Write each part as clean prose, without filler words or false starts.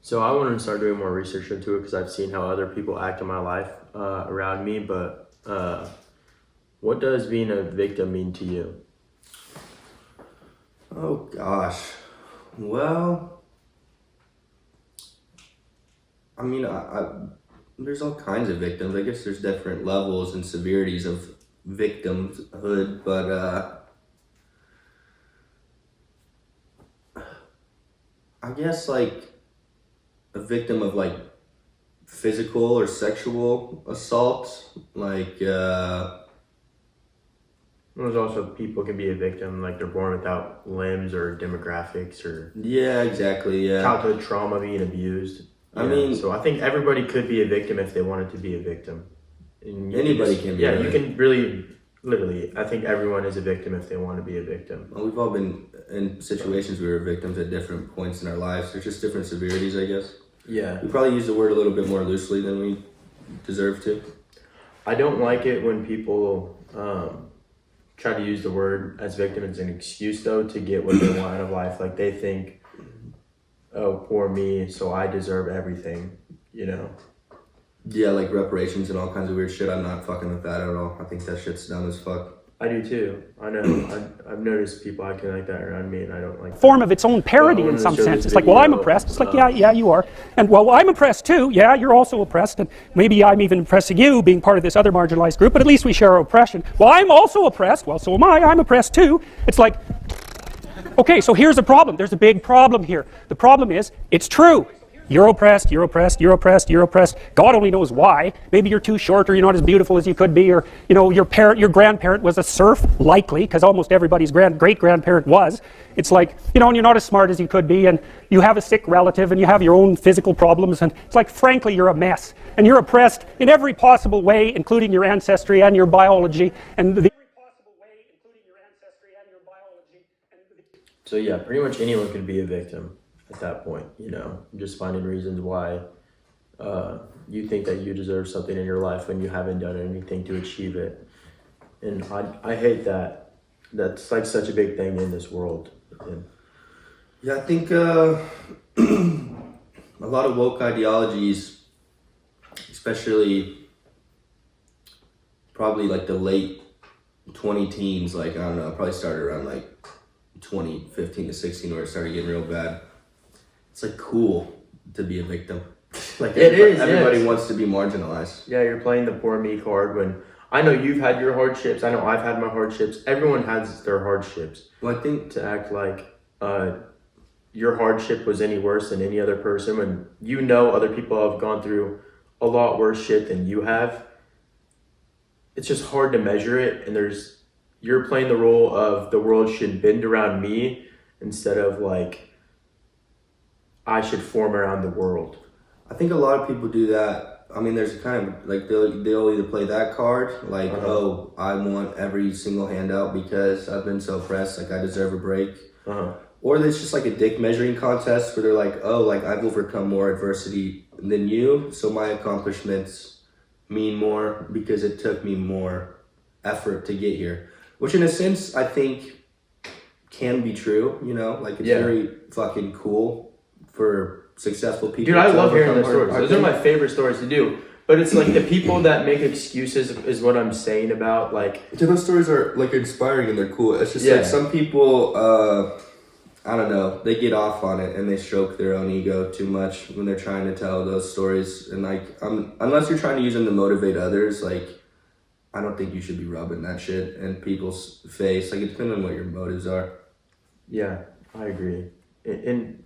So I wanted to start doing more research into it because I've seen how other people act in my life around me. But what does being a victim mean to you? Oh gosh. Well, I mean, there's all kinds of victims. I guess there's different levels and severities of victimhood, but I guess like a victim of like physical or sexual assault, like There's also people can be a victim, like they're born without limbs or demographics or yeah, exactly, yeah. childhood trauma, being abused. I mean, so I think everybody could be a victim if they wanted to be a victim. And anybody can be. Yeah, right? you can really, literally. I think everyone is a victim if they want to be a victim. Well, we've all been in situations where we were victims at different points in our lives. There's just different severities, I guess. Yeah. We probably use the word a little bit more loosely than we deserve to. I don't like it when people try to use the word as victim as an excuse, though, to get what they want out of life. Like they think, oh, poor me, so I deserve everything, you know? Yeah, like reparations and all kinds of weird shit. I'm not fucking with that at all. I think that shit's dumb as fuck. I do too. I know. I've noticed people acting like that around me, and I don't like that. Form of its own parody in some sense. It's like, well, I'm oppressed. It's like, yeah, you are. And well, I'm oppressed too. Yeah, you're also oppressed. And maybe I'm even oppressing you, being part of this other marginalized group, but at least we share our oppression. Well, I'm also oppressed. Well, so am I. I'm oppressed too. It's like, okay, so here's the problem. There's a big problem here. The problem is, it's true. You're oppressed, you're oppressed, you're oppressed, you're oppressed. God only knows why. Maybe you're too short, or you're not as beautiful as you could be, or your grandparent was a serf, likely, because almost everybody's great-grandparent was. It's like, and you're not as smart as you could be, and you have a sick relative, and you have your own physical problems, and it's like, frankly, you're a mess. And you're oppressed in every possible way, including your ancestry and your biology, So yeah, pretty much anyone could be a victim at that point, just finding reasons why you think that you deserve something in your life when you haven't done anything to achieve it. And I hate that. That's like such a big thing in this world. Yeah, I think a lot of woke ideologies, especially probably like the late 20 teens, like, I don't know, probably started around like 2015 to 16 where it started getting real bad. It's like cool to be a victim. Like everybody wants to be marginalized. Yeah, you're playing the poor me card when I know you've had your hardships. I know I've had my hardships. Everyone has their hardships. Well, I think to act like your hardship was any worse than any other person when other people have gone through a lot worse shit than you have. It's just hard to measure it, and you're playing the role of the world should bend around me instead of like I should form around the world. I think a lot of people do that. I mean, there's kind of like they'll either play that card, like, oh, I want every single handout because I've been so oppressed, like I deserve a break. Or there's just like a dick measuring contest where they're like, oh, like I've overcome more adversity than you, so my accomplishments mean more because it took me more effort to get here. Which in a sense, I think can be true, like it's very fucking cool for successful people. Dude, I love hearing those stories. Those are my favorite stories to do. But it's like the people that make excuses is what I'm saying about like... Yeah, those stories are like inspiring and they're cool. It's just like some people, I don't know, they get off on it and they stroke their own ego too much when they're trying to tell those stories. And like, unless you're trying to use them to motivate others, like, I don't think you should be rubbing that shit in people's face. Like, it depends on what your motives are. Yeah, I agree. And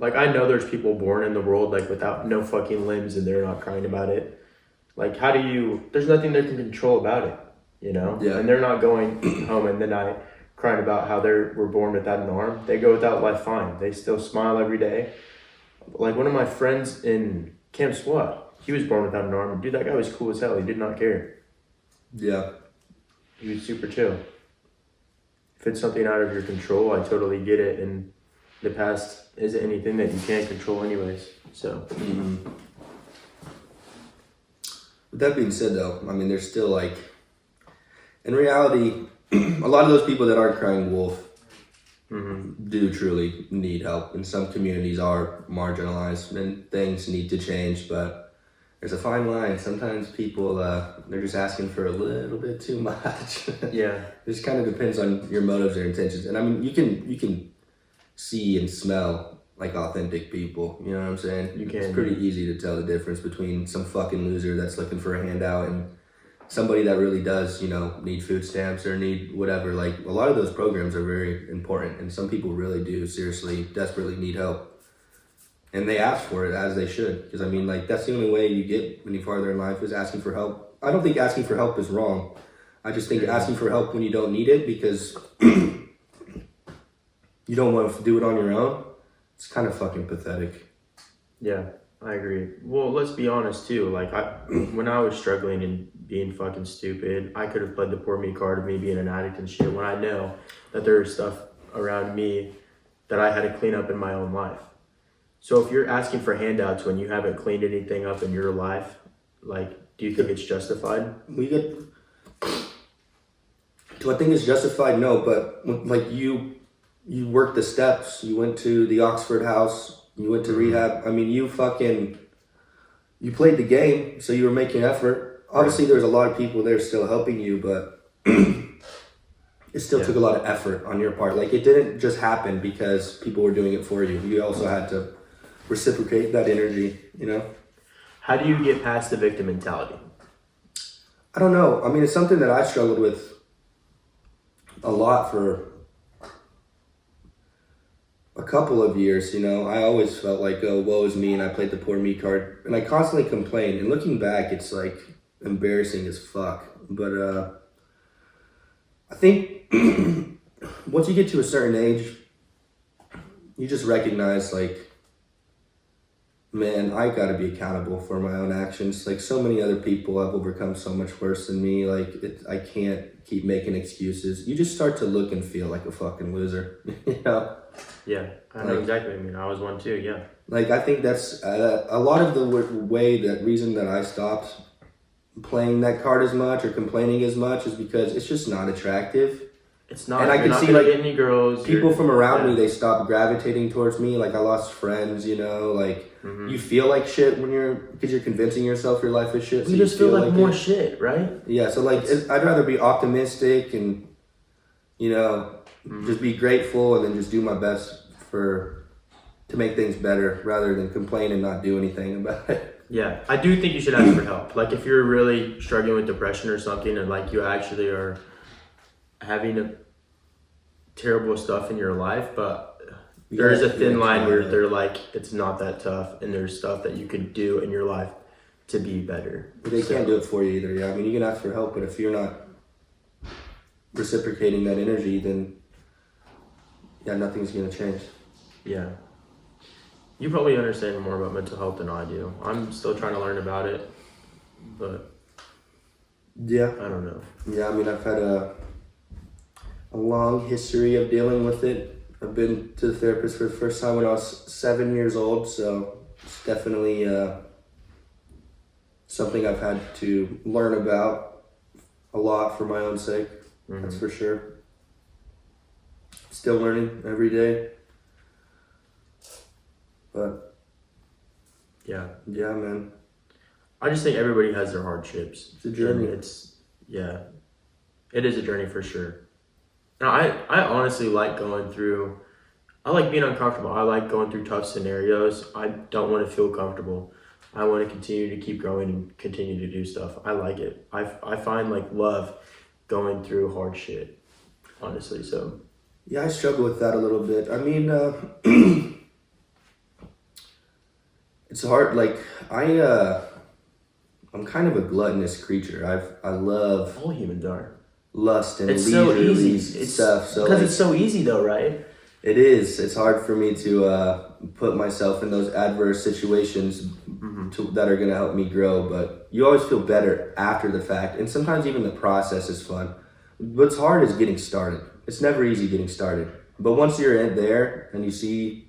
like, I know there's people born in the world like without no fucking limbs and they're not crying about it. Like, there's nothing they can control about it, Yeah. And they're not going home in the night crying about how they were born without an arm. They go without life fine. They still smile every day. Like, one of my friends in Camp SWAT, he was born without an arm. Dude, that guy was cool as hell. He did not care. Yeah. He was super chill. If it's something out of your control, I totally get it. And the past isn't anything that you can't control anyways. So... With that being said, though, I mean, there's still like, in reality, a lot of those people that aren't crying wolf do truly need help, and some communities are marginalized and things need to change, but there's a fine line. Sometimes people they're just asking for a little bit too much. Yeah. It just kind of depends on your motives or intentions. And I mean, you can see and smell like authentic people, you know what I'm saying? It's pretty easy to tell the difference between some fucking loser that's looking for a handout and somebody that really does, you know, need food stamps or need whatever. Like, a lot of those programs are very important, and some people really do seriously, desperately need help. And they ask for it, as they should. Because, I mean, like, that's the only way you get any farther in life, is asking for help. I don't think asking for help is wrong. I just think asking for help when you don't need it because you don't want to do it on your own, it's kind of fucking pathetic. Yeah, I agree. Well, let's be honest too. Like, when I was struggling and being fucking stupid, I could have played the poor me card of me being an addict and shit when I know that there's stuff around me that I had to clean up in my own life. So if you're asking for handouts when you haven't cleaned anything up in your life, like, do you think it's justified? Do I think it's justified? No, but like you worked the steps. You went to the Oxford House. You went to rehab. I mean, you played the game, so you were making effort. Obviously, there's a lot of people there still helping you, but it still took a lot of effort on your part. Like, it didn't just happen because people were doing it for you. You also had to reciprocate that energy, you know? How do you get past the victim mentality? I don't know. I mean, it's something that I struggled with a lot for a couple of years, you know. I always felt like, oh, woe is me, and I played the poor me card, and I constantly complained. And looking back, it's like embarrassing as fuck. But I think once you get to a certain age, you just recognize, like, man, I gotta be accountable for my own actions. Like, so many other people have overcome so much worse than me. Like, I can't keep making excuses. You just start to look and feel like a fucking loser, you know? Yeah, I know exactly. I mean, I was one too, yeah. Like, I think that's a lot of the reason that I stopped playing that card as much or complaining as much is because it's just not attractive. It's not. And I can see, like, get any girls. People from around me, they stopped gravitating towards me. Like, I lost friends, you know, like, you feel like shit because you're convincing yourself your life is shit. So you just feel like more it. Shit, right? Yeah, so, like, I'd rather be optimistic and, you know, just be grateful and then just do my best to make things better rather than complain and not do anything about it. Yeah, I do think you should ask for help. Like, if you're really struggling with depression or something, and like you actually are having terrible stuff in your life, but there is a thin line where they're like, it's not that tough, and there's stuff that you can do in your life to be better. But they can't do it for you either. Yeah, I mean, you can ask for help, but if you're not reciprocating that energy, then yeah, nothing's gonna change. Yeah. You probably understand more about mental health than I do. I'm still trying to learn about it, but yeah, I don't know. Yeah, I mean, I've had a long history of dealing with it. I've been to the therapist for the first time when I was 7 years old, so it's definitely something I've had to learn about a lot for my own sake. That's for sure. Still learning every day. But yeah, man. I just think everybody has their hardships. It's a journey. It is a journey for sure. Now, I honestly like going through, I like being uncomfortable. I like going through tough scenarios. I don't want to feel comfortable. I want to continue to keep growing and continue to do stuff. I like it. I find, like, love going through hard shit, honestly, so. Yeah, I struggle with that a little bit. I mean, it's hard. Like, I'm kind of a gluttonous creature. I love all humans are lust and it's so easy. It's stuff. So because it's so easy though, right? It is. It's hard for me to put myself in those adverse situations that are going to help me grow. But you always feel better after the fact, and sometimes even the process is fun. What's hard is getting started. It's never easy getting started. But once you're in there and you see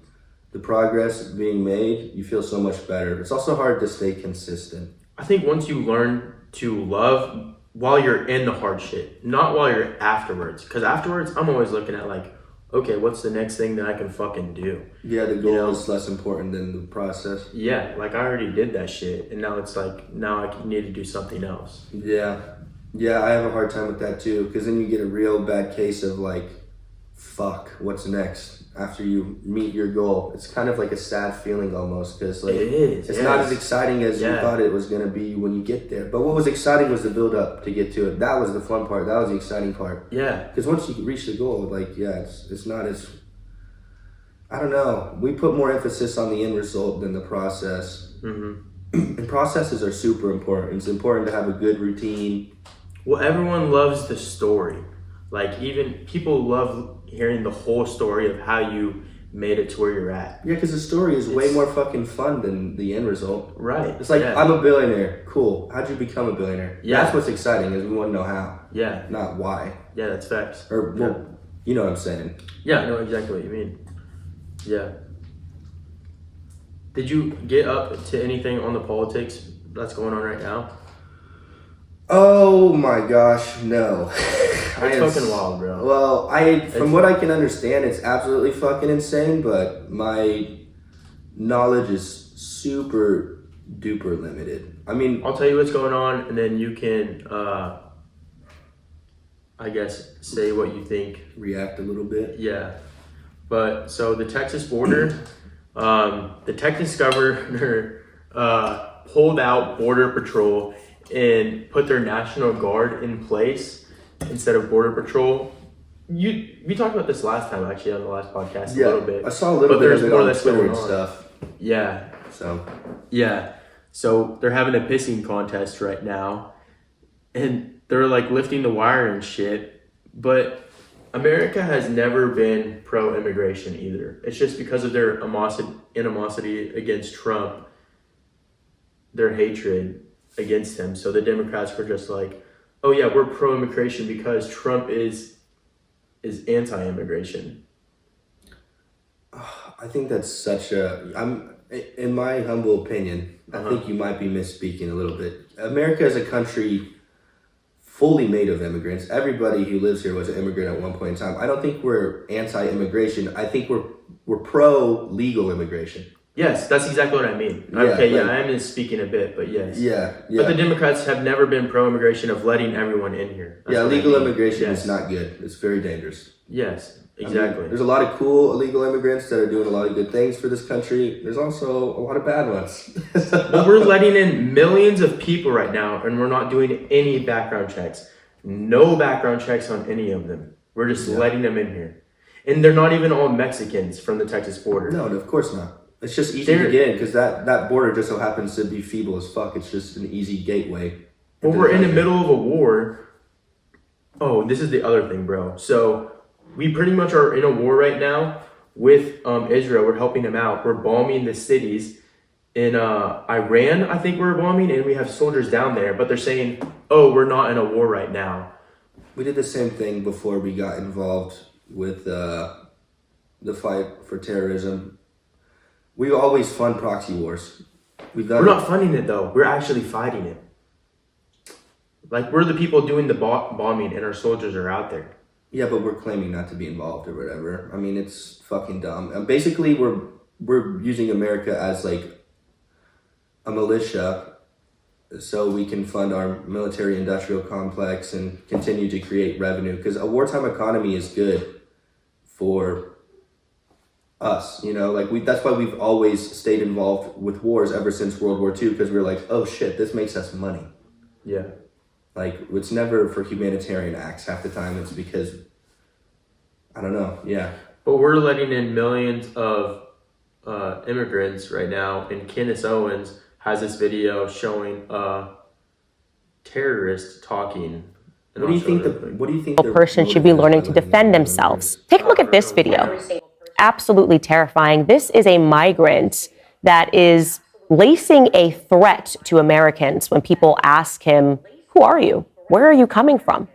the progress being made, you feel so much better. It's also hard to stay consistent. I think once you learn to love while you're in the hard shit, not while you're afterwards. Because afterwards, I'm always looking at, like, okay, what's the next thing that I can fucking do? Yeah, the goal You know? is less important than the process. Yeah, like I already did that shit, and now it's like now I need to do something else. Yeah. Yeah, I have a hard time with that too, because then you get a real bad case of like, fuck, what's next after you meet your goal? It's kind of like a sad feeling almost, because like It is. it's yes. not as exciting as you Yeah. thought it was gonna be when you get there. But what was exciting was the build up to get to it. That was the fun part. That was the exciting part. Yeah. Because once you reach the goal, like it's not as, I don't know. We put more emphasis on the end result than the process. And processes are super important. It's important to have a good routine. Well, everyone loves the story. Like even people love hearing the whole story of how you made it to where you're at. Yeah, because the story is way more fucking fun than the end result. Right. It's like, yeah. I'm a billionaire. Cool. How'd you become a billionaire? Yeah. That's what's exciting, is we want to know how, Yeah. not why. Yeah, that's facts. Or, well, you know what I'm saying. Yeah, I know exactly what you mean. Yeah. Did you get up to anything on the politics that's going on right now? Oh my gosh, no. It's fucking wild, bro. Well, from what I can understand, it's absolutely fucking insane, but my knowledge is super duper limited. I mean, I'll tell you what's going on, and then you can, I guess, say what you think. react a little bit. Yeah. But so the Texas border, the Texas governor pulled out Border Patrol and put their National Guard in place instead of Border Patrol. We talked about this last time, actually, on the last podcast a little bit. I saw a little But bit there's of it more on that's Twitter going and on. stuff. Yeah. So, Yeah. So they're having a pissing contest right now, and they're like lifting the wire and shit. But America has never been pro-immigration either. It's just because of their animosity against Trump, their hatred against him. So the Democrats were just like, oh yeah, we're pro-immigration because Trump is anti-immigration. I think that's such in my humble opinion, I think you might be misspeaking a little bit. America is a country fully made of immigrants. Everybody who lives here was an immigrant at one point in time. I don't think we're anti-immigration. I think we're pro-legal immigration. Yes, that's exactly what I mean. Yeah, Okay, like- yeah, I am misspeaking a bit, but yes. Yeah. But the Democrats have never been pro-immigration of letting everyone in here. That's Yeah, what I illegal mean. immigration Yes. is not good. It's very dangerous. Yes, I mean, exactly. there's a lot of cool illegal immigrants that are doing a lot of good things for this country. There's also a lot of bad ones. But we're letting in millions of people right now, and we're not doing any background checks. No background checks on any of them. We're just letting them in here. And they're not even all Mexicans from the Texas border. No, of course not. It's just easy to get in because that border just so happens to be feeble as fuck. It's just an easy gateway. Well, we're in the middle of a war. Oh, this is the other thing, bro. So we pretty much are in a war right now with Israel. We're helping them out. We're bombing the cities in Iran. I think we're bombing, and we have soldiers down there. But they're saying, "Oh, we're not in a war right now." We did the same thing before we got involved with the fight for terrorism. We always fund proxy wars. We're not funding it though. We're actually fighting it. Like we're the people doing the bombing, and our soldiers are out there. Yeah, but we're claiming not to be involved or whatever. I mean, it's fucking dumb. And basically, we're using America as like a militia, so we can fund our military-industrial complex and continue to create revenue. Because a wartime economy is good for us, you know. Like that's why we've always stayed involved with wars ever since World War II. Because we're like, oh shit, this makes us money. Yeah. Like, it's never for humanitarian acts. Half the time it's because, I don't know, yeah. But we're letting in millions of immigrants right now, and Candace Owens has this video showing a terrorist talking. What do you think A person should be learning to defend themselves. Take a look at this video. Absolutely terrifying. This is a migrant that is lacing a threat to Americans when people ask him, "Who are you? Where are you coming from?"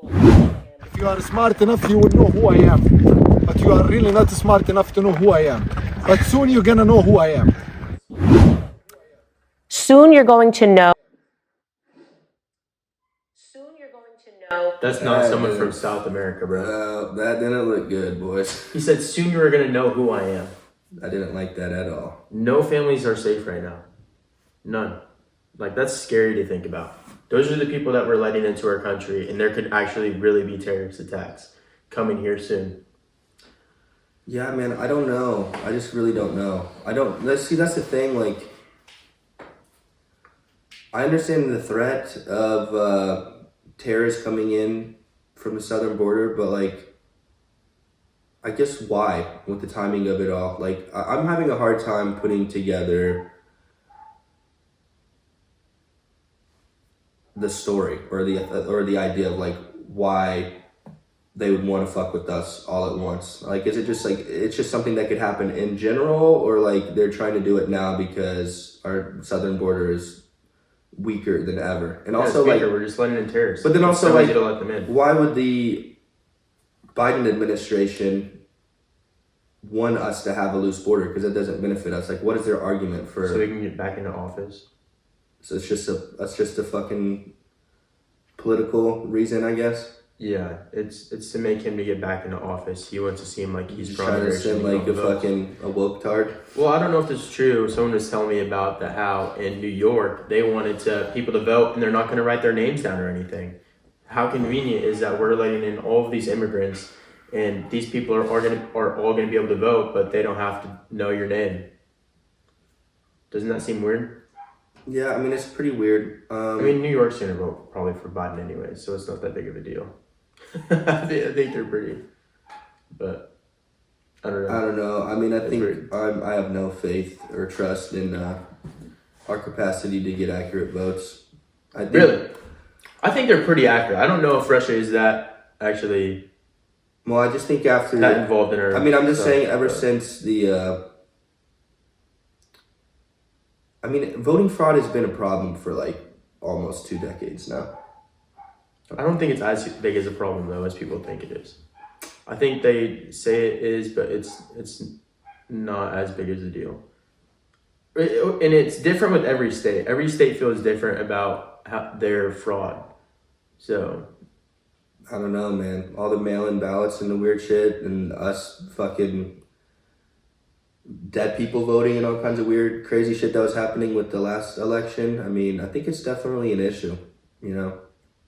If you are smart enough, you will know who I am. But you are really not smart enough to know who I am. But soon you're gonna know who I am. Soon you're going to know. That's not That someone didn't- from South America, bro. That didn't look good, boys. He said, soon you are going to know who I am. I didn't like that at all. No families are safe right now. None. Like, that's scary to think about. Those are the people that we're letting into our country, and there could actually really be terrorist attacks coming here soon. Yeah, man, I don't know. I just really don't know. That's the thing, like, I understand the threat of terrorists coming in from the southern border, but, like, I guess why with the timing of it all? Like, I'm having a hard time putting together the story or the idea of, like, why they would want to fuck with us all at once. Like, is it just like it's just something that could happen in general, or like they're trying to do it now because our southern border is weaker than ever? And also, like, we're just letting in terrorists. but then It's also, so like, easy to let them in. why would the Biden administration want us to have a loose border? Because it doesn't benefit us. Like, what is their argument for? So we can get back into office. So that's just a fucking political reason, I guess. Yeah, it's to make him to get back into office. He wants to seem like he's Just trying to send like a woke tard. Well, I don't know if this is true. Someone was telling me about how in New York they wanted people to vote and they're not going to write their names down or anything. How convenient is that we're letting in all of these immigrants and these people are all going to be able to vote, but they don't have to know your name. Doesn't that seem weird? Yeah, I mean, it's pretty weird. I mean, New York's going to vote probably for Biden anyway, so it's not that big of a deal. I think they're pretty, but I don't know. I mean, I think weird. I have no faith or trust in our capacity to get accurate votes. Really? I think they're pretty accurate. I don't know if Russia is that actually Well, I just think after that involved in her. I mean, I'm just stuff, saying, ever but- since the I mean, voting fraud has been a problem for like almost 2 decades now. I don't think it's as big as a problem though as people think it is. I think they say it is, but it's not as big as a deal. And it's different with every state. Every state feels different about their fraud. So I don't know, man. All the mail-in ballots and the weird shit, and us fucking dead people voting and all kinds of weird, crazy shit that was happening with the last election. I mean, I think it's definitely an issue, you know?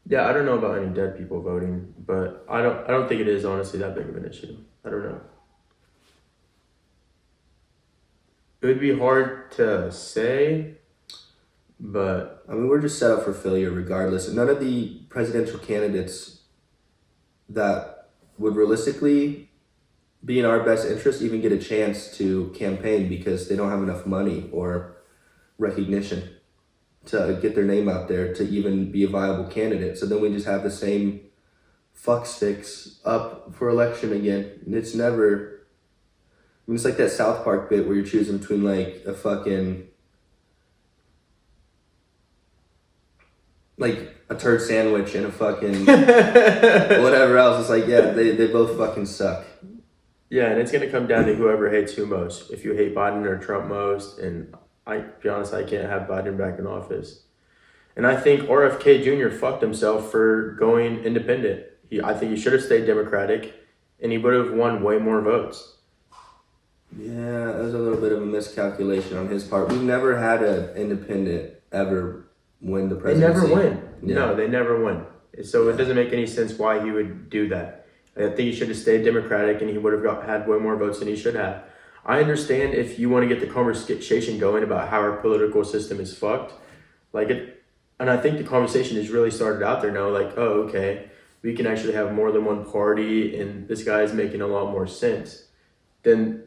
yeah, I don't know about any dead people voting, but I don't think it is honestly that big of an issue. I don't know. It would be hard to say, but I mean, we're just set up for failure regardless. None of the presidential candidates that would realistically be in our best interest even get a chance to campaign because they don't have enough money or recognition to get their name out there to even be a viable candidate. So then we just have the same fuck sticks up for election again. And it's never, I mean, it's like that South Park bit where you're choosing between like a fucking, like a turd sandwich and a fucking whatever else. It's like, yeah, they both fucking suck. yeah, and it's gonna come down to whoever hates who most. If you hate Biden or Trump most, and to be honest, I can't have Biden back in office. And I think RFK Jr. fucked himself for going independent. I think he should have stayed Democratic, and he would have won way more votes. Yeah, that was a little bit of a miscalculation on his part. We've never had an independent ever win the They presidency. never win. Yeah. No, they never win. So it doesn't make any sense why he would do that. I think he should have stayed Democratic, and he would have had way more votes than he should have. I understand if you want to get the conversation going about how our political system is fucked, and I think the conversation has really started out there now. Like, oh, okay, we can actually have more than one party, and this guy is making a lot more sense. Then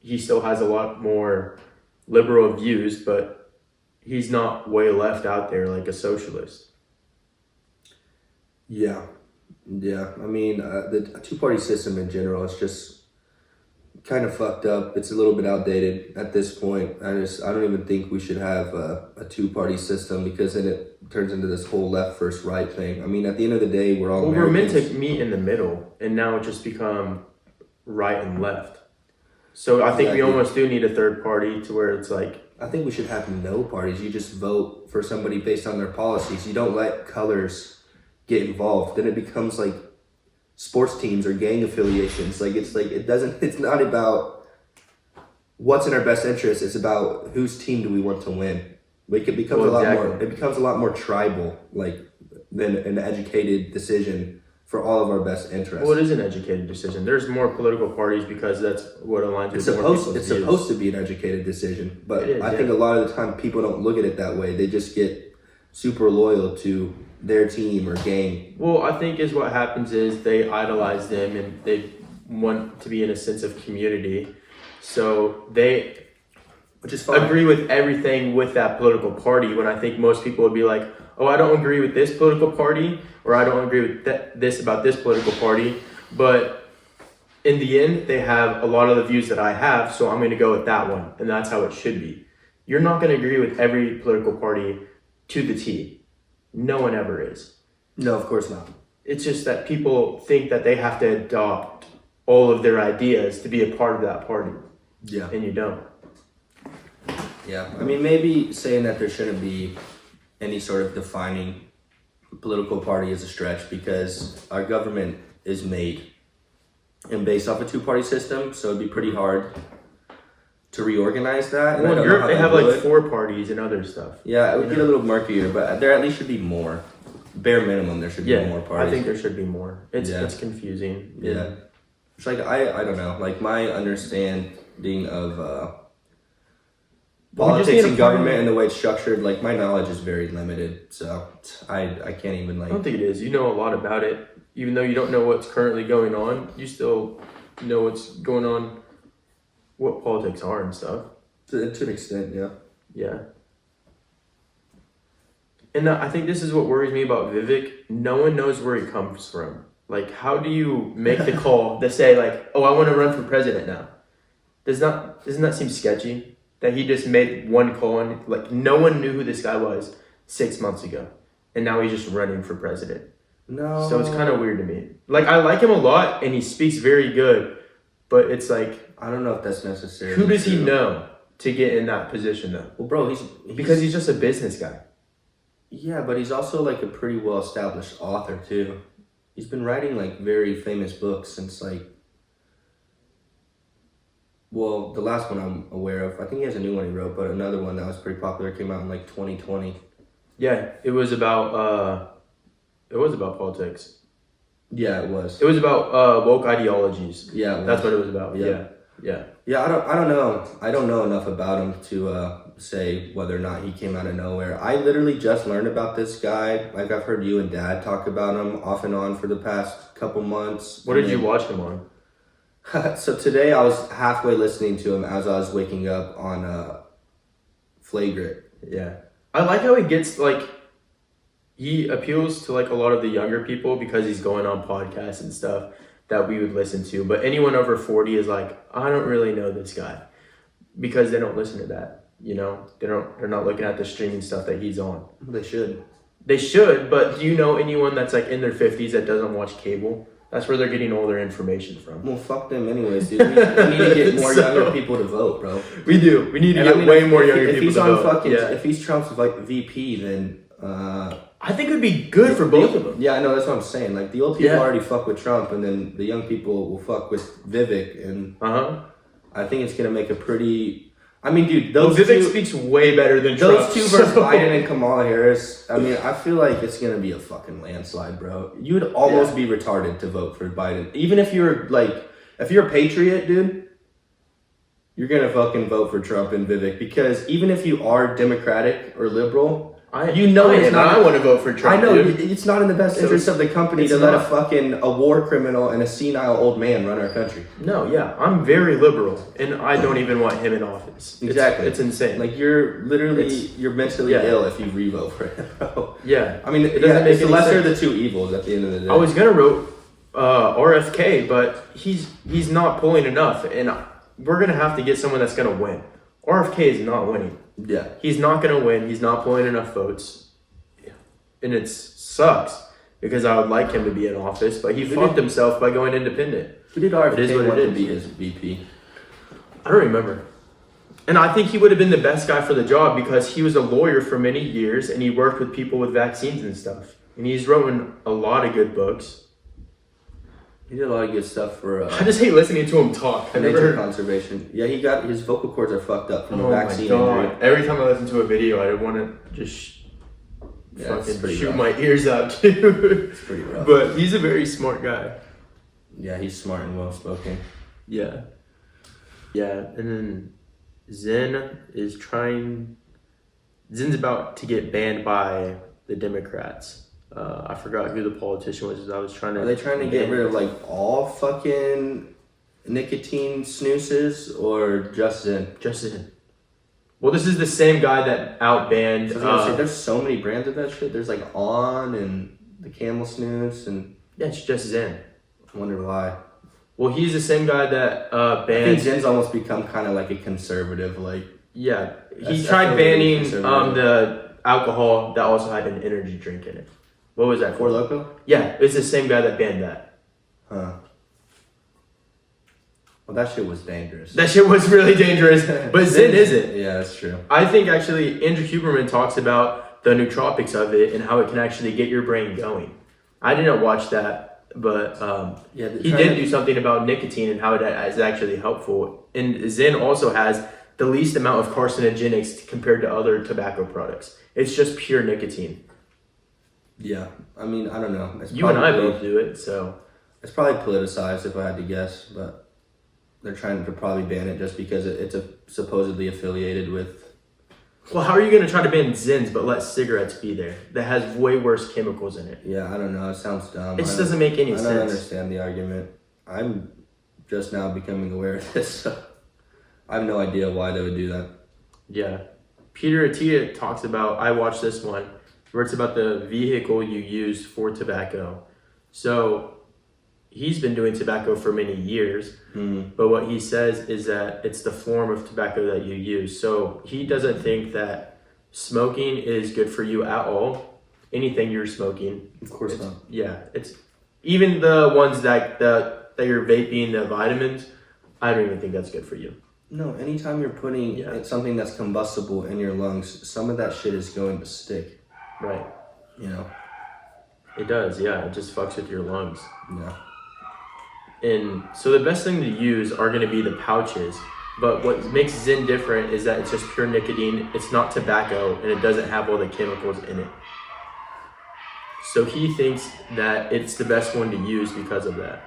he still has a lot more liberal views, but he's not way left out there like a socialist. Yeah. I mean, the two-party system in general is just kind of fucked up. It's a little bit outdated at this point. I don't even think we should have a two-party system because then it turns into this whole left versus right thing. I mean, at the end of the day, we're all Well, we're meant Americans. to meet in the middle, and now it just become right and left. So I think we Exactly. almost do need a third party to where it's like, I think we should have no parties. You just vote for somebody based on their policies. You don't let colors get involved. Then it becomes like sports teams or gang affiliations. It's not about what's in our best interest. It's about whose team do we want to win. It becomes a lot more tribal, than an educated decision for all of our best interests. Well, it is an educated decision. There's more political parties because that's what aligns with more people's views. It's supposed to be an educated decision, but I think a lot of the time people don't look at it that way. They just get super loyal to their team or gang. Well, I think what happens is they idolize them and they want to be in a sense of community. So they which is fine. Agree with everything with that political party, when I think most people would be like, oh, I don't agree with this political party, or I don't agree with this about this political party, but in the end, they have a lot of the views that I have, so I'm going to go with that one, and that's how it should be. You're not going to agree with every political party to the T. No one ever is. No, of course not. It's just that people think that they have to adopt all of their ideas to be a part of that party. Yeah. And you don't. Yeah. I mean, maybe saying that there shouldn't be any sort of defining political party is a stretch, because our government is made and based off a two-party system, so it'd be pretty hard to reorganize that. And well, in Europe, they have like 4 parties and other stuff. Yeah, it would get a little murkier, but there at least should be more. Bare minimum, there should be more parties. I think there should be more. It's confusing. Yeah. It's like, I don't know, like my understanding of politics and government and the way it's structured, like my knowledge is very limited, so I can't even like... I don't think it is. You know a lot about it. Even though you don't know what's currently going on, you still know what's going on, what politics are and stuff. To an extent, yeah. Yeah. And I think this is what worries me about Vivek. No one knows where he comes from. Like, how do you make the call to say, like, oh, I want to run for president now? Doesn't that seem sketchy? That he just made one call and, like, no one knew who this guy was 6 months ago. And now he's just running for president. No. So it's kind of weird to me. Like, I like him a lot and he speaks very good. But it's like... I don't know if that's necessary. Who does he know to get in that position, though? Well, bro, he's because he's just a business guy. Yeah, but he's also like a pretty well-established author too. He's been writing like very famous books since like, well, the last one I'm aware of. I think he has a new one he wrote, but another one that was pretty popular came out in like 2020. Yeah, it was about politics. Yeah, it was. It was about woke ideologies. Yeah, that's what it was about. Yeah. Yeah, I don't know. I don't know enough about him to say whether or not he came out of nowhere. I literally just learned about this guy. Like, I've heard you and Dad talk about him off and on for the past couple months. What did you watch him on? So today I was halfway listening to him as I was waking up on Flagrant. Yeah. I like how he gets, like, he appeals to, like, a lot of the younger people because he's going on podcasts and stuff that we would listen to. But anyone over 40 is like, I don't really know this guy, because they don't listen to that. You know, they're not looking at the streaming stuff that he's on. They should. They should, but do you know anyone that's like in their 50s that doesn't watch cable? That's where they're getting all their information from. Well, fuck them anyways, dude. We need to get more younger people to vote, bro. We do. We need to get way more younger people to vote. If he's Trump's like VP, then I think it would be good for both of them. Yeah, I know, that's what I'm saying. Like, the old people already fuck with Trump, and then the young people will fuck with Vivek, and I think it's gonna make a pretty... I mean, dude, Vivek speaks way better than Trump. Those two versus Biden and Kamala Harris, I mean, I feel like it's gonna be a fucking landslide, bro. You would almost be retarded to vote for Biden. Even if you're, like, if you're a patriot, dude, you're gonna fucking vote for Trump and Vivek, because even if you are Democratic or liberal... I want to vote for Trump. I know, dude. It's not in the best interest of the company to let a war criminal and a senile old man run our country. No, yeah, I'm very liberal, and I don't even want him in office. Exactly, it's insane. Like, you're mentally ill if you revote for him, bro. Yeah, I mean, it's the lesser of the two evils at the end of the day. I was gonna vote RFK, but he's not pulling enough, and we're gonna have to get someone that's gonna win. RFK is not winning. Yeah. He's not going to win. He's not pulling enough votes. And it sucks, because I would like him to be in office, but he fucked himself by going independent. Who did RFK want to be his VP? I don't remember. And I think he would have been the best guy for the job, because he was a lawyer for many years and he worked with people with vaccines and stuff. and he's written a lot of good books. He did a lot of good stuff for I just hate listening to him talk. I've never nature heard. conservation. Yeah, he got his vocal cords are fucked up from the Oh my vaccine god! injury. Every time I listen to a video, I want to just Yeah, it's fucking pretty shoot rough. my ears out, dude. It's pretty rough. But he's a very smart guy. Yeah, he's smart and well spoken. Yeah. Yeah, and then Zen is trying. Zen's about to get banned by the Democrats. I forgot who the politician was. I was trying to. Are they trying to get rid of like all fucking nicotine snoozes or just Zen? Just Zen. Well, this is the same guy that outbanned. I was gonna say, there's so many brands of that shit. There's like On and the Camel Snooze, and yeah, it's just Zen. I wonder why. Well, he's the same guy that I think banned. Zen's almost become kind of like a conservative, like Yeah, he That's tried definitely banning conservative. the alcohol that also had an energy drink in it. What was that Four for? Loko. Yeah, it's the same guy that banned that. Huh. Well, that shit was dangerous. That shit was really dangerous, but Zen isn't. Yeah, that's true. I think actually Andrew Huberman talks about the nootropics of it and how it can actually get your brain going. I didn't watch that, but Yeah, they're he trying did to- do something about nicotine and how it is actually helpful. And Zen also has the least amount of carcinogenics compared to other tobacco products. It's just pure nicotine. Yeah, I mean, I don't know. It's You and I probably- both do it, so It's probably politicized if I had to guess, but they're trying to probably ban it just because it's supposedly affiliated with. well, how are you going to try to ban Zins but let cigarettes be there that has way worse chemicals in it? Yeah, I don't know. It sounds dumb. It just doesn't make any I don't sense. understand the argument. I'm just now becoming aware of this, so I have no idea why they would do that. Yeah. Peter Attia talks about, I watched this one, where it's about the vehicle you use for tobacco. So he's been doing tobacco for many years, but what he says is that it's the form of tobacco that you use. So he doesn't think that smoking is good for you at all. Anything you're smoking. Of course not. Yeah, it's even the ones that you're vaping, the vitamins, I don't even think that's good for you. No, anytime you're putting Yeah. something that's combustible in your lungs, some of that shit is going to stick. Right. You know? It does, yeah. It just fucks with your lungs. Yeah. And so the best thing to use are going to be the pouches. But what makes Zen different is that it's just pure nicotine. It's not tobacco, and it doesn't have all the chemicals in it. So he thinks that it's the best one to use because of that.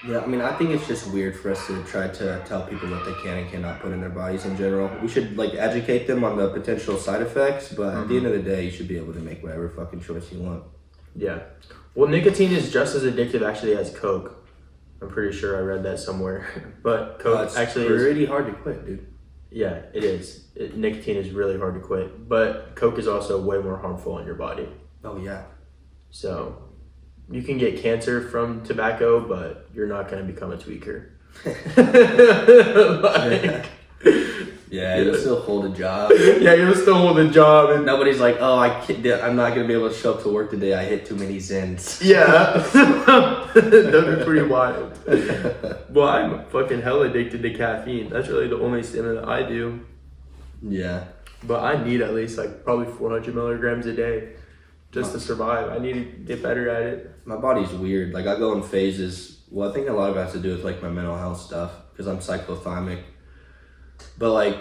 Yeah, I mean, I think it's just weird for us to try to tell people what they can and cannot put in their bodies in general. We should, like, educate them on the potential side effects, but at the end of the day, you should be able to make whatever fucking choice you want. Yeah. Well, nicotine is just as addictive actually as Coke. I'm pretty sure I read that somewhere. But Coke It's actually is. pretty hard to quit, dude. Yeah, it is. Nicotine is really hard to quit. But Coke is also way more harmful on your body. Oh, yeah. So you can get cancer from tobacco, but you're not going to become a tweaker. Like, Yeah, you'll still hold a job. yeah, you'll still hold a job. And Nobody's like, oh, I'm not going to be able to show up to work today. I hit too many Zens. yeah, that'd be pretty wild. Well, I'm fucking hell addicted to caffeine. That's really the only stimulant I do. Yeah. But I need at least like probably 400 milligrams a day just to survive. I need to get better at it. My body's weird. Like, I go in phases. Well, I think a lot of it has to do with, like, my mental health stuff because I'm cyclothymic. But, like,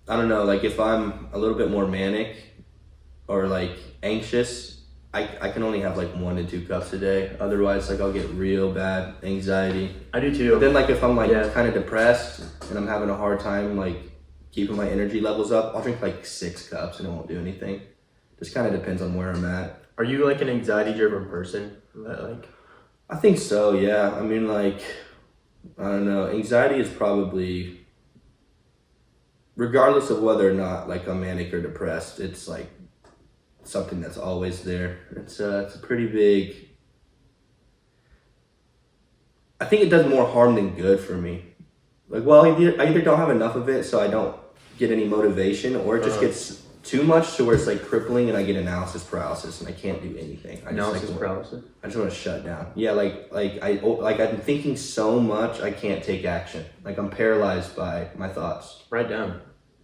I don't know, like, if I'm a little bit more manic or, like, anxious, I can only have, like, 1 to 2 cups a day. Otherwise, like, I'll get real bad anxiety. I do too. But then, like, if I'm, like, Yeah. kind of depressed and I'm having a hard time, like, keeping my energy levels up, I'll drink, like, 6 cups and it won't do anything. Just kind of depends on where I'm at. Are you like an anxiety-driven person? That, like, I think so, yeah. I mean, like, I don't know. Anxiety is probably, regardless of whether or not, like, I'm manic or depressed, it's, like, something that's always there. It's a pretty big, I think it does more harm than good for me. Like, well, I either don't have enough of it, so I don't get any motivation, or it just gets too much to where it's, like, crippling, and I get analysis paralysis, and I can't do anything. I analysis just, like, paralysis? I just want to shut down. Yeah, I'm thinking so much I can't take action. Like, I'm paralyzed by my thoughts. Write down.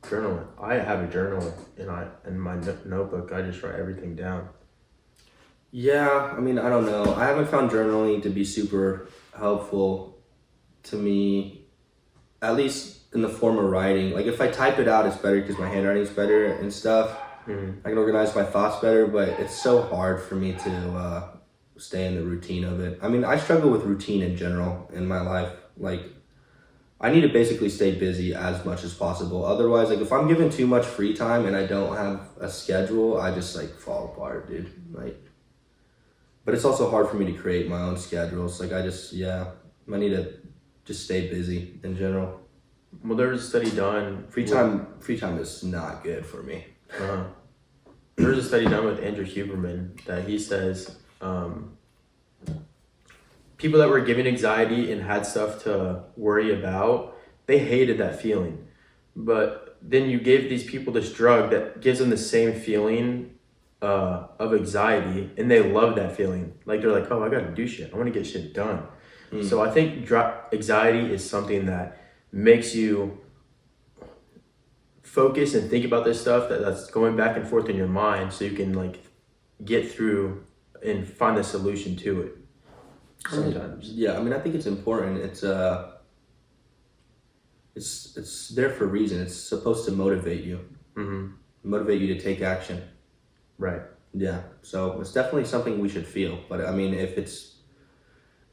Journal it. I have a journal in my notebook. I just write everything down. Yeah, I mean, I don't know. I haven't found journaling to be super helpful to me, at least in the form of writing. Like, if I type it out, it's better because my handwriting's better and stuff. I can organize my thoughts better, but it's so hard for me to stay in the routine of it. I mean, I struggle with routine in general in my life. Like, I need to basically stay busy as much as possible. Otherwise, like, if I'm given too much free time and I don't have a schedule, I just, like, fall apart, dude. Like, but it's also hard for me to create my own schedules. Like, I need to just stay busy in general. Well, there was a study done. Free time is not good for me. There was a study done with Andrew Huberman that he says people that were given anxiety and had stuff to worry about, they hated that feeling. But then you give these people this drug that gives them the same feeling of anxiety, and they love that feeling. Like, they're like, oh, I gotta do shit. I want to get shit done. So I think anxiety is something that makes you focus and think about this stuff that's going back and forth in your mind, so you can like get through and find a solution to it. Sometimes. I mean, I think it's important. It's there for a reason. It's supposed to motivate you. Motivate you to take action. Right. Yeah. So it's definitely something we should feel. But I mean, if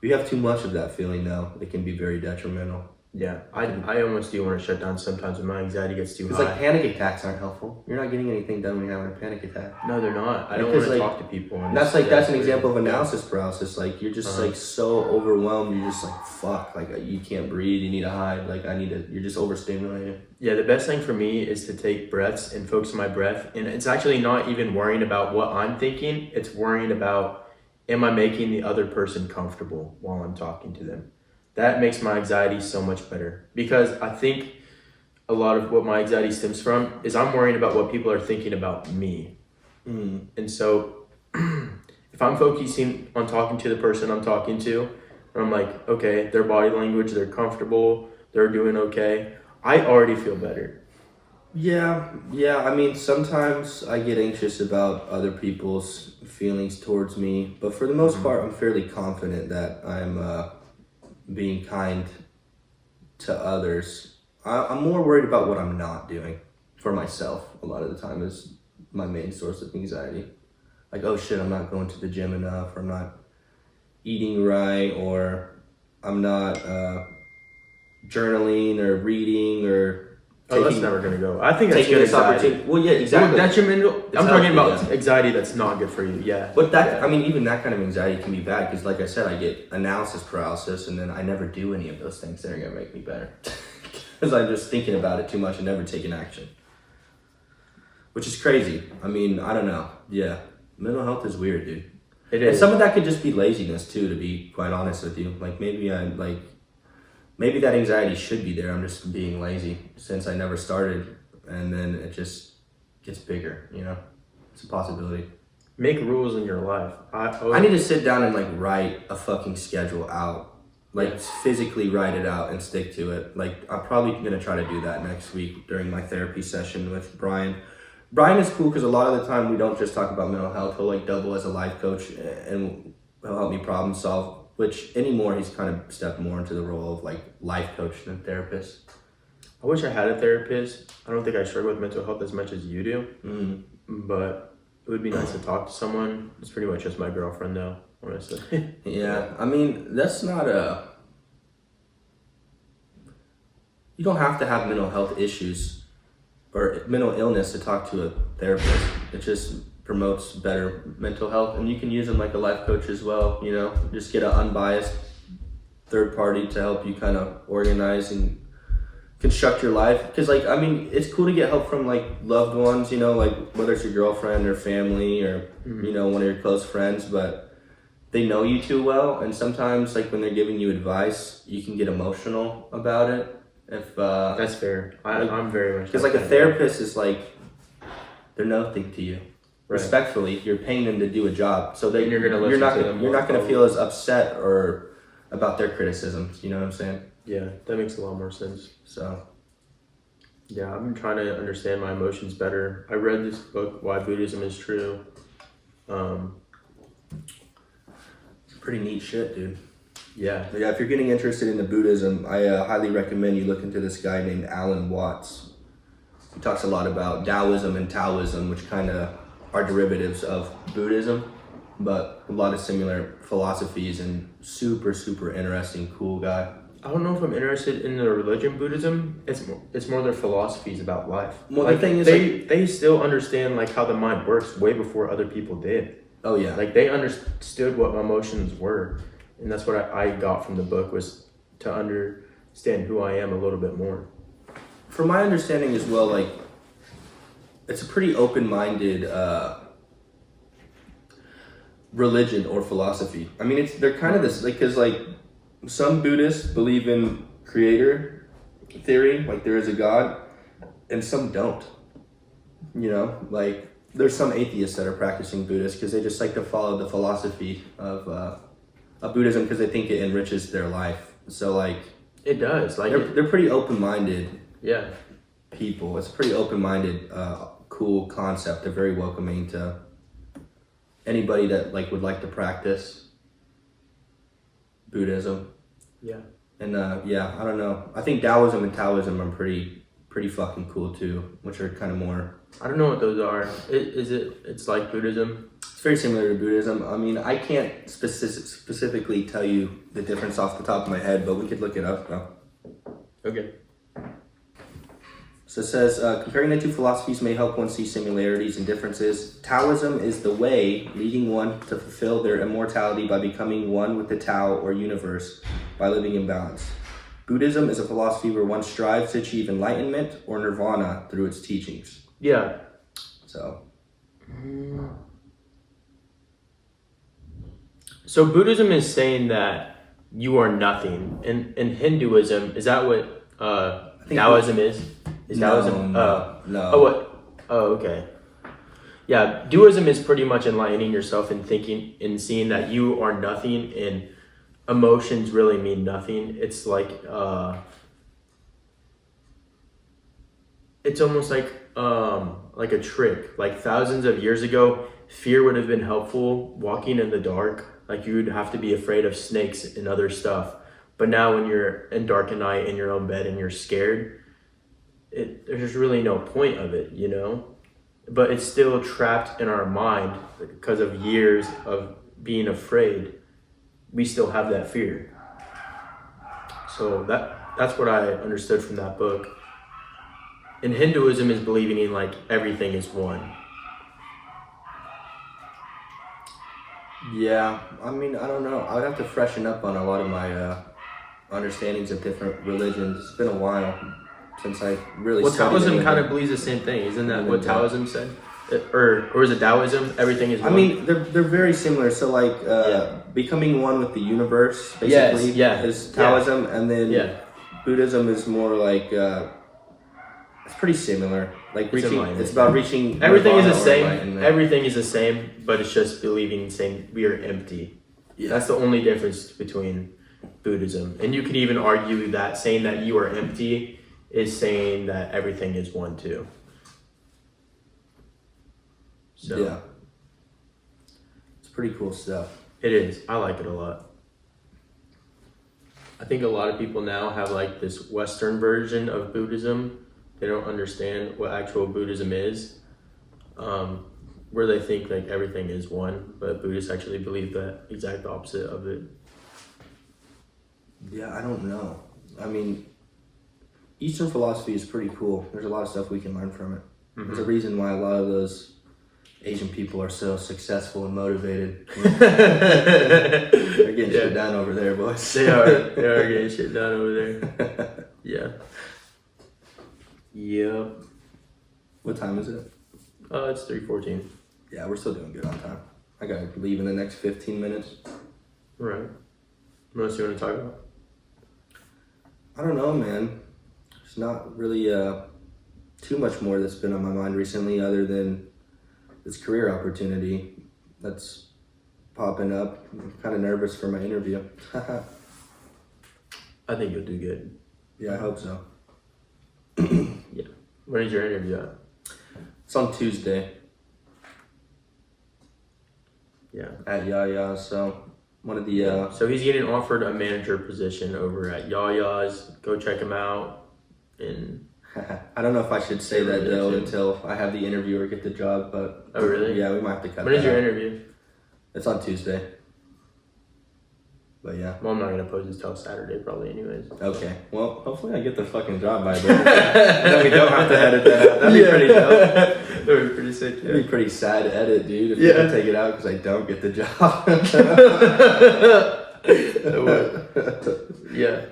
you have too much of that feeling though, it can be very detrimental. Yeah, I almost do want to shut down sometimes when my anxiety gets too high. It's like panic attacks aren't helpful. You're not getting anything done when you're having a panic attack. No, they're not. I don't want to talk to people. That's an example of analysis paralysis. Like, you're just like so overwhelmed. You're just like, fuck, like you can't breathe. You need to hide. Like, you're just overstimulated. Yeah, the best thing for me is to take breaths and focus on my breath. And it's actually not even worrying about what I'm thinking. It's worrying about, am I making the other person comfortable while I'm talking to them? That makes my anxiety so much better, because I think a lot of what my anxiety stems from is I'm worrying about what people are thinking about me. And so if I'm focusing on talking to the person I'm talking to, and I'm like, okay, their body language, they're comfortable, they're doing okay, I already feel better. Yeah. I mean, sometimes I get anxious about other people's feelings towards me, but for the most part, I'm fairly confident that I'm being kind to others. I'm more worried about what I'm not doing for myself a lot of the time is my main source of anxiety. Like, oh shit, I'm not going to the gym enough, or I'm not eating right, or I'm not journaling or reading or that's never going to go. I think that's good anxiety. Well, yeah, exactly. Well, detrimental. I'm talking about anxiety that's not good for you. Yeah. But I mean, even that kind of anxiety can be bad because, like I said, I get analysis paralysis, and then I never do any of those things that are going to make me better because I'm just thinking about it too much and never taking action, which is crazy. I mean, I don't know. Yeah, mental health is weird, dude. It is. And some of that could just be laziness too, to be quite honest with you. Like, maybe that anxiety should be there. I'm just being lazy since I never started, and then it just gets bigger, you know? It's a possibility. Make rules in your life. I need to sit down and like write a fucking schedule out. Like, physically write it out and stick to it. Like, I'm probably gonna try to do that next week during my therapy session with Brian. Brian is cool because a lot of the time we don't just talk about mental health. He'll like double as a life coach and he'll help me problem solve. Which anymore, he's kind of stepped more into the role of like life coach than therapist. I wish I had a therapist. I don't think I struggle with mental health as much as you do. But it would be nice to talk to someone. It's pretty much just my girlfriend though, honestly. Yeah, I mean, that's not you don't have to have mental health issues or mental illness to talk to a therapist. It just promotes better mental health, and you can use them like a life coach as well, you know, just get an unbiased third party to help you kind of organize and construct your life. Because like, I mean, it's cool to get help from like loved ones, you know, like whether it's your girlfriend or family or you know, one of your close friends, but they know you too well, and sometimes like when they're giving you advice, you can get emotional about it. If that's fair. I'm very much because like a therapist is like, they're nothing to you. Right. Respectfully, you're paying them to do a job, so you're not gonna feel as upset or about their criticisms. You know what I'm saying? Yeah, that makes a lot more sense. So, yeah, I've been trying to understand my emotions better. I read this book, Why Buddhism is True. It's pretty neat shit, dude. Yeah. But yeah, if you're getting interested into Buddhism, I highly recommend you look into this guy named Alan Watts. He talks a lot about Taoism and Taoism, which kind of are derivatives of Buddhism, but a lot of similar philosophies, and super, super interesting, cool guy. I don't know if I'm interested in the religion Buddhism. It's more their philosophies about life. Well, like, the thing is, they still understand like how the mind works way before other people did. oh yeah, Like they understood what emotions were, and that's what I got from the book, was to understand who I am a little bit more. from my understanding as well, like it's a pretty open-minded religion or philosophy. I mean, they're kind of this, like, because like some Buddhists believe in creator theory, like there is a God, and some don't. You know, like there's some atheists that are practicing Buddhists because they just like to follow the philosophy of Buddhism because they think it enriches their life. So like It does. Like they're pretty open-minded yeah. people. It's a pretty open-minded, cool concept. They're very welcoming to anybody that like would like to practice Buddhism. Yeah. And yeah, I don't know. I think Taoism and Taoism are pretty fucking cool too, which are kind of more. I don't know what those are. It's like Buddhism? It's very similar to Buddhism. I mean, I can't specifically tell you the difference off the top of my head, but we could look it up now. Okay. So it says, comparing the two philosophies may help one see similarities and differences. Taoism is the way leading one to fulfill their immortality by becoming one with the Tao or universe by living in balance. Buddhism is a philosophy where one strives to achieve enlightenment or nirvana through its teachings. Yeah. So, So Buddhism is saying that you are nothing. In Hinduism, is that what think Taoism is? Is No, Taoism? no. Oh, what? Oh, okay. Yeah, Dualism is pretty much enlightening yourself and thinking and seeing that you are nothing, and emotions really mean nothing. It's like it's almost like a trick. Like thousands of years ago, fear would have been helpful. Walking in the dark, like you would have to be afraid of snakes and other stuff. But now when you're in dark at night in your own bed and you're scared, there's really no point of it, you know? But it's still trapped in our mind because of years of being afraid. We still have that fear. So that's what I understood from that book. And Hinduism is believing in like everything is one. yeah, I mean, I don't know. I would have to freshen up on a lot of my understandings of different religions. It's been a while since I really Well, studied Taoism anything. kind of believes the same thing. Isn't that what Yeah. Taoism said? Or is it Taoism? Everything is one. I mean, they're very similar. So like becoming one with the universe, basically, Yes, yeah, is yeah. Taoism, and then Yeah. Buddhism is more like it's pretty similar. Like reaching, enlightenment. it's about reaching. Everything is the nirvana or same. enlightenment. Everything is the same, but it's just believing in saying we are empty. Yeah. That's the only difference between Buddhism. And you could even argue that saying that you are empty is saying that everything is one too. So Yeah, it's pretty cool stuff. it is. I like it a lot. I think a lot of people now have like this Western version of Buddhism. They don't understand what actual Buddhism is. Where they think like everything is one, but Buddhists actually believe the exact opposite of it. Yeah, I don't know. I mean, Eastern philosophy is pretty cool. There's a lot of stuff we can learn from it. There's a reason why a lot of those Asian people are so successful and motivated. They're getting shit done over there, boys. They are getting shit done over there. Yeah. Yep. What time is it? It's 3:14. Yeah, we're still doing good on time. I gotta leave in the next 15 minutes. Right. What else you want to talk about? I don't know, man. There's not really too much more that's been on my mind recently other than this career opportunity that's popping up. I'm kind of nervous for my interview. I think you'll do good. Yeah, I hope so. Yeah. When is your interview at? It's on Tuesday. Yeah. at Yaya. So one of the So he's getting offered a manager position over at Yaya's. Go check him out. And I don't know if I should say that Really though too. until I have the interview or get the job, but Oh, really? Yeah, we might have to cut. when is that your out. interview? It's on Tuesday. But yeah. Well, I'm not gonna post this till Saturday, probably, anyways. Okay. Well, hopefully I get the fucking job by then. Then we don't have to edit that out. That'd be pretty dope. That would be pretty sick. It'd be pretty sad to edit, dude, if Yeah. you had to take it out because I don't get the job. Yeah.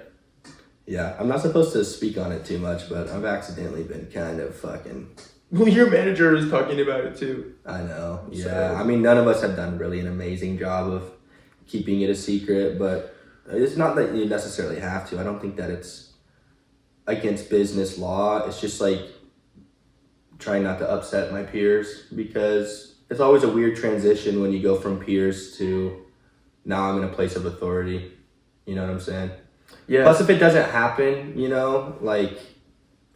Yeah, I'm not supposed to speak on it too much, but I've accidentally been kind of fucking. Well, your manager was talking about it too. I know. Yeah. So- I mean, none of us have done really an amazing job of keeping it a secret, but it's not that you necessarily have to. I don't think that it's against business law. It's just like trying not to upset my peers because it's always a weird transition when you go from peers to now I'm in a place of authority. You know what I'm saying? Yeah. Plus, if it doesn't happen, you know, like,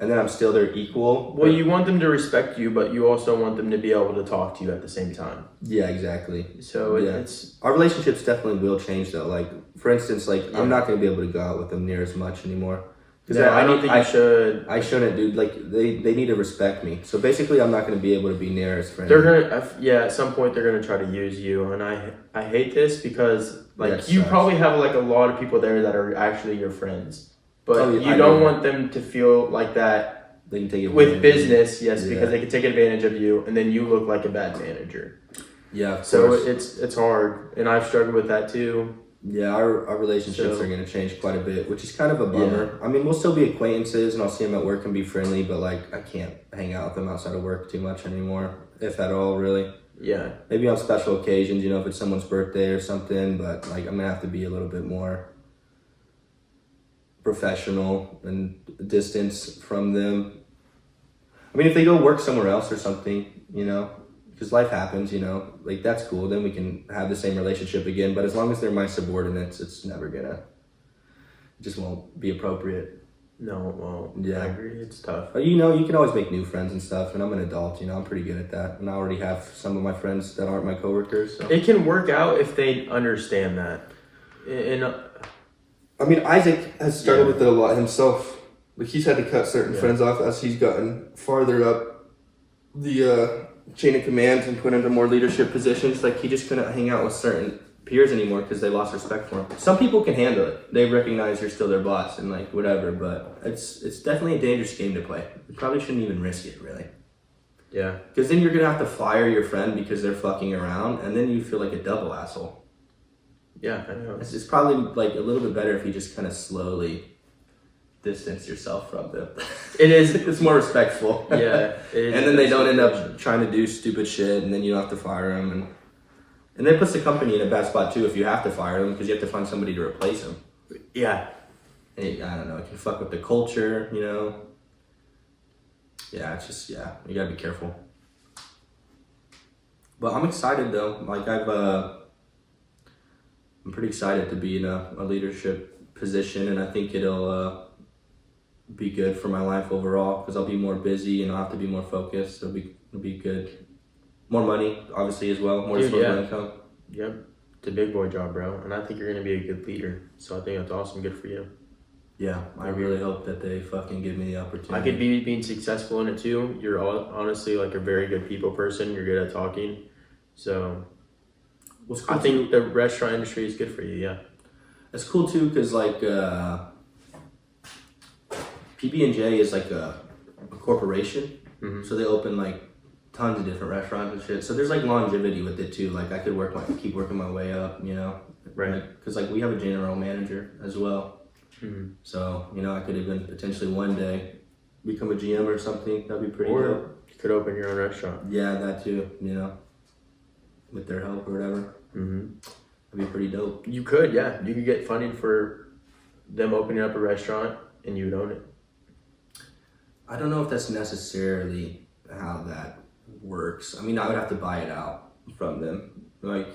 and then I'm still their equal. Well, you want them to respect you, but you also want them to be able to talk to you at the same time. Yeah, exactly. So Yeah. it's Our relationships definitely will change though. Like, for instance, like Yeah. I'm not gonna be able to go out with them near as much anymore. yeah, I don't think you should. I shouldn't, dude. Like they need to respect me. So basically, I'm not gonna be able to be near as friendly. They're gonna, yeah. At some point, they're gonna try to use you, and I hate this because like Yeah, it you sucks. probably have like a lot of people there that are actually your friends, but Oh, yeah, you I don't know. want them to feel like that They can take it with business. Yes, Yeah. because they can take advantage of you, and then you look like a bad manager. Yeah, of So course. it's hard, and I've struggled with that too. Yeah, our relationships So- are gonna change quite a bit, which is kind of a bummer. I mean, we'll still be acquaintances, and I'll see them at work and be friendly, but like I can't hang out with them outside of work too much anymore, if at all, really. Yeah, Maybe on special occasions, you know, if it's someone's birthday or something, but like I'm gonna have to be a little bit more professional and distance from them. I mean, if they go work somewhere else or something, you know, because life happens, you know, like that's cool. Then we can have the same relationship again. But as long as they're my subordinates, it's never gonna, it just won't be appropriate. no, well, Yeah. I agree. It's tough. But you know, you can always make new friends and stuff. And I'm an adult, you know, I'm pretty good at that. And I already have some of my friends that aren't my coworkers. So. It can work out if they understand that. And I mean, Isaac has struggled Yeah. with it a lot himself. Like he's had to cut certain Yeah. friends off as he's gotten farther up the chain of command and put into more leadership positions. Like he just couldn't hang out with certain peers anymore because they lost respect for him. Some people can handle it; they recognize you're still their boss and like whatever. But it's definitely a dangerous game to play. You probably shouldn't even risk it, really, yeah, because then you're gonna have to fire your friend because they're fucking around, and then you feel like a double asshole. yeah, I know. It's probably like a little bit better if you just kind of slowly distance yourself from them. It is. It's more respectful. Yeah, it is And then they don't end situation. up trying to do stupid shit, and then you don't have to fire them, and that puts the company in a bad spot too if you have to fire them because you have to find somebody to replace them. Yeah, And I don't know, it can fuck with the culture, you know. Yeah, it's just you gotta be careful. But I'm excited though. Like I'm pretty excited to be in a leadership position, and I think it'll be good for my life overall because I'll be more busy and I'll have to be more focused. It'll be good. More money, obviously, as well. More Dude, disposable yeah. income. yep. It's a big boy job, bro, and I think you're gonna be a good leader. So I think that's awesome. Good for you. Yeah, I really hope that they fucking give me the opportunity. I could be being successful in it too. You're honestly like a very good people person. You're good at talking. So What's cool I think the restaurant industry is good for you. Yeah. It's cool too because like PB&J is like a corporation, so they open like tons of different restaurants and shit. So there's like longevity with it too. Like I could keep working my way up, you know, Right. Because like we have a general manager as well, so you know I could even potentially one day become a GM or something. That'd be pretty Or dope. you could open your own restaurant. Yeah, that too. You know, with their help or whatever, that'd be pretty dope. You could, yeah. You could get funding for them opening up a restaurant and you would own it. I don't know if that's necessarily how that works. I mean, I would have to buy it out from them. Like,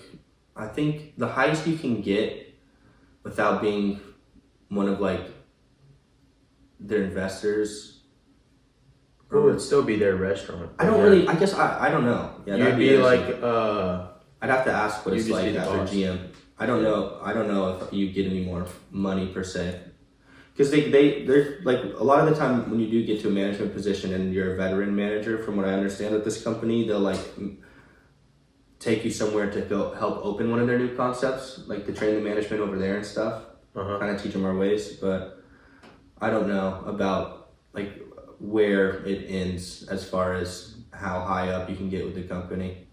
I think the highest you can get without being one of like their investors. Or it would still be their restaurant. I don't really. I guess I don't know. Yeah, You'd that'd be interesting. like I'd have to ask what You it's just like be the after boss. GM. I don't know if you get any more money per se. Because they're like a lot of the time when you do get to a management position and you're a veteran manager, from what I understand at this company, they'll like take you somewhere to go help open one of their new concepts, like to train the management over there and stuff, kind of teach them our ways. But I don't know about like where it ends as far as how high up you can get with the company.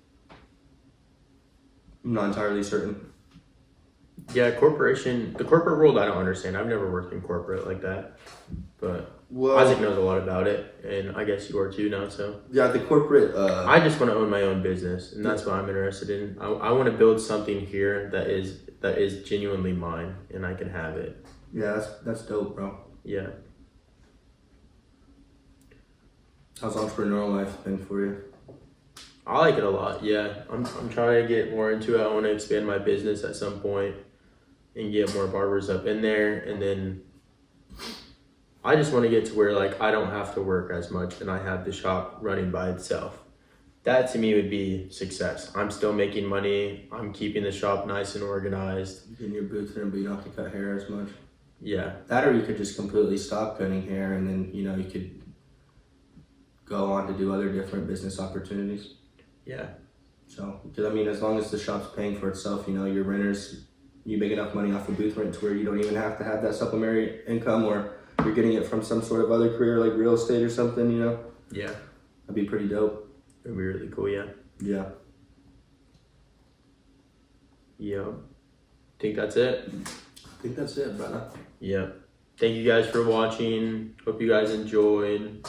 I'm not entirely certain. Yeah, the corporate world, I don't understand. I've never worked in corporate like that, but Well, Isaac knows a lot about it, and I guess you are too now. So yeah, the corporate. I just want to own my own business, and that's what I'm interested in. I want to build something here that is genuinely mine, and I can have it. Yeah, that's dope, bro. Yeah. How's entrepreneurial life been for you? I like it a lot. Yeah, I'm trying to get more into it. I want to expand my business at some point and get more barbers up in there, and then I just want to get to where like I don't have to work as much and I have the shop running by itself. That to me would be success. I'm still making money. I'm keeping the shop nice and organized. In your booth room, but you don't have to cut hair as much. Yeah, That, or you could just completely stop cutting hair, and then you could go on to do other different business opportunities. yeah, So, because I mean, as long as the shop's paying for itself, your renters, you make enough money off of booth rent to where you don't even have to have that supplementary income, or you're getting it from some sort of other career like real estate or something. yeah. That'd be pretty dope. It'd be really cool. Yeah, Yeah. yeah. Think that's it. I think that's it, brother. Yeah. Thank you guys for watching. Hope you guys enjoyed.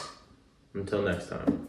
Until next time.